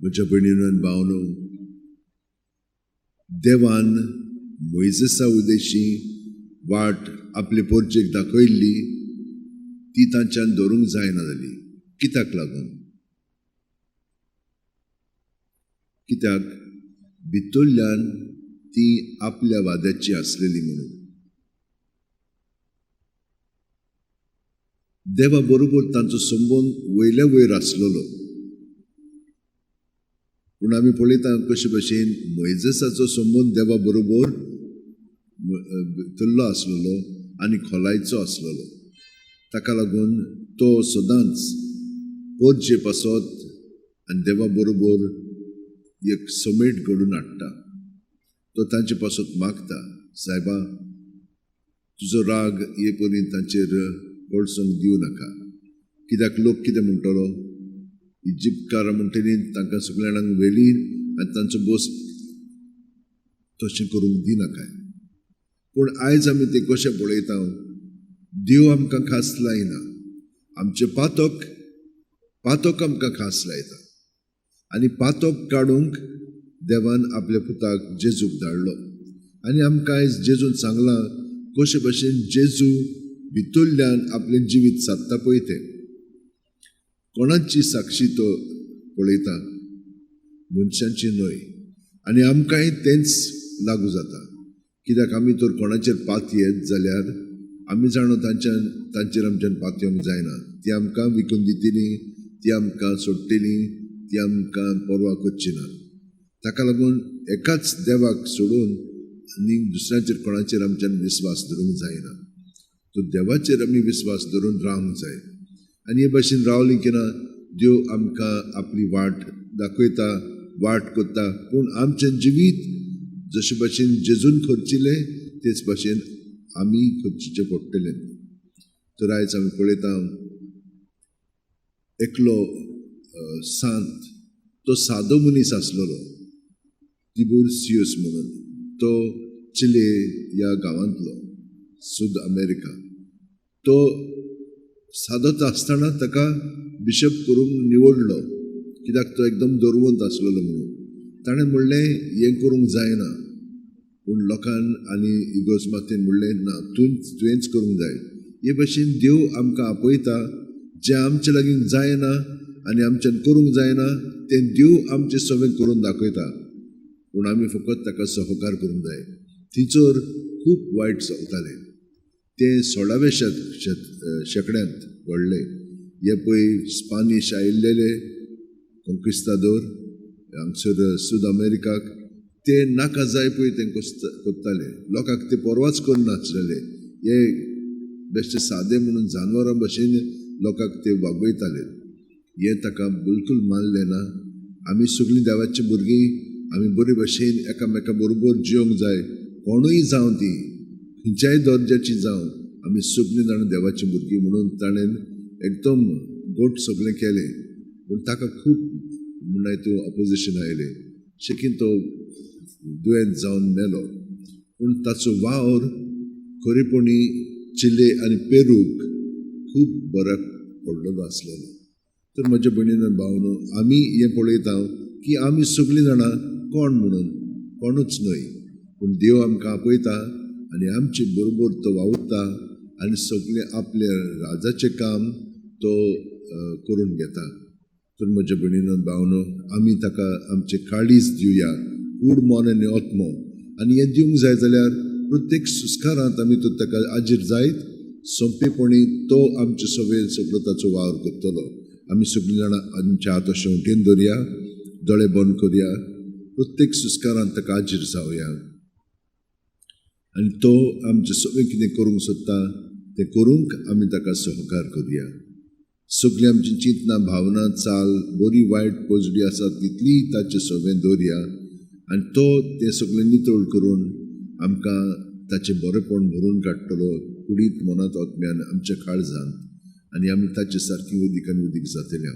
म्हज्या भयणीनो आनी भावनो, देवान मोइजेसा उदेशी वाट आपले पोरचेक दाखयल्ली ती तांच्यान दवरूंक जायना जाली. कित्याक लागून? कित्याक भितरल्यान ती आपल्या वाद्याची आसलेली म्हणून. देवा बरोबर तांचो संबंद वयल्या वयर आसलेलो. पूण आमी पळयता कशे भशेन मोइजेसाचो संबंद देवा बरोबर भितरलो आसलेलो आनी खोलायचो आसलेलो. ताका लागून तो सदांच पोरचे पासत आनी देवा बरोबर एक समेट घडून हाडटा. तो तांचे पासत मागता, सायबा तुजो राग ये पर्यंत तांचेर पडसूंक दिवं नाका. कित्याक लोक कितें म्हणटलो? इजिप्तकारां म्हणटली तांकां सगळ्या जाणांक वेली आनी तांचो बोस तशें करूंक दिनाकाय. पूण आयज आमी ते कशें पळयता, देव आमकां खास लायना. आमचे पातक आमकां खास लायता. आनी पातक काडूंक देवान आपल्या पुताक जेजूक धाडलो. आनी आमकां आयज जेजून सांगलां कशे भशेन जेजू भितरल्यान आपलें जिवीत सादता पळय तें. कोणाची साक्षी तो पळयता? मनशांची न्हय. आनी आमकांय तेंच लागू जाता. कित्याक आमी तर कोणाचेर पात येत जाल्यार आमी जाणो तांचेर आमच्यान पात येवंक जायना. ती आमकां विकून दितली, ती आमकां सोडटली, ती आमकां परवा करची ना. ताका लागून एकाच देवाक सोडून आनी दुसऱ्याचेर कोणाचेर आमच्यान विस्वास दवरूंक जायना. तो देवाचेर आमी विस्वास दवरून रावंक जाय. आनी हे भाशेन रावली की ना देव आमकां आपली वाट दाखयता, वाट करता. पूण आमचें जिवीत जशे भाशेन जेजून खर्चिलें तेच भाशेन आमी खर्चिचें पडटलें. तर आयज आमी पळयता एकलो सांत, तो सादो मनीस आसलेलो, तिबुर्सियस म्हणून. तो चिले ह्या गांवांतलो, साउथ अमेरिका. तो सादोच आसतना ताका बिशप करूंक निवडलो. कित्याक तो एकदम दरवंत आसलेलो म्हणून. ताणें म्हणलें हें करूंक जायना. पूण लोकांन आनी इगोस्मातीन म्हणलें ना, तुवेंच करूंक जाय. हे भाशेन देव आमकां आपयता. जें आमचे लागीं जायना आनी आमच्यान करूंक जायना तें देव आमचें सगळें करून दाखयता. पूण आमी फकत ताका सहकार करूंक जाय. थंयसर खूब वायट चलतालें. ते 16व्या शेंकड्यांत घडलें. हे पळय स्पानीश आयिल्ले कॉन्क्विस्तादोर हांगसर साउथ अमेरिकाक. ते नाका जाय पळय तें करताले. लोकांक ते परवाच करनासलेले. हे बेश्टे सादे म्हणून जानवरां भशेन लोकांक ते वागयताले. हें ताका बिलकूल मानलें ना. आमी सगळीं देवाची भुरगीं, आमी बरे भशेन एकामेका बरोबर जियोंक जाय. कोणूय जावं ती, खंयच्याय दर्जाची जावं, आमी सगळीं जाणां देवाची भुरगीं म्हणून ताणें एकदम गोट सगळें केलें. पूण ताका खूब म्हणल्यार तो ऑपोजिशन आयलें. शेकीन तो दुयेंत जावन मेलो. पूण ताचो वावर खरेपणी चिले आनी पेरूक खूब बऱ्याक पडलेलो आसलेलो. तर म्हज्या भयणीनो भावनो, आमी हें पळयता की आमी सगळीं जाणां कोण म्हणून कोणूच न्हय. पूण देव आमकां आपयता आनी आमचे बरोबर तो वावुरता आनी सगळें आपल्या राजाचें काम तो करून घेता. तर म्हज्या भयणीनो भावनो, आमी ताका आमचें काळीज दिवया, कूड मोन आनी ओतमो. आनी हें दिवंक जाय जाल्यार प्रत्येक सुस्कारांत आमी तो ताका हाजीर जायत. सोंपेपणी तो आमचे सगळो ताचो वावर करतलो. आमी सगळीं जाणां आमच्या हात अशें उठेन दवरया, दोळे बंद करया, प्रत्येक सुस्कारांत ताका हाजीर जावया. आनी तो आमचें सगळें कितें करूंक सोदता तें करूंक आमी ताका सहकार करुया. सगळीं आमची चिंतना, भावना, चाल बरी वायट पोजडी आसा तितली ताचें सगळें दवरया. आनी तो तें सगळें नितळ करून आमकां ताचें बरेंपण भरून काडटलो कुडीत मनांत ओतम्यान आमच्या काळजांत. आनी आमी ताचे सारकी उदीक आनी उदीक जातले.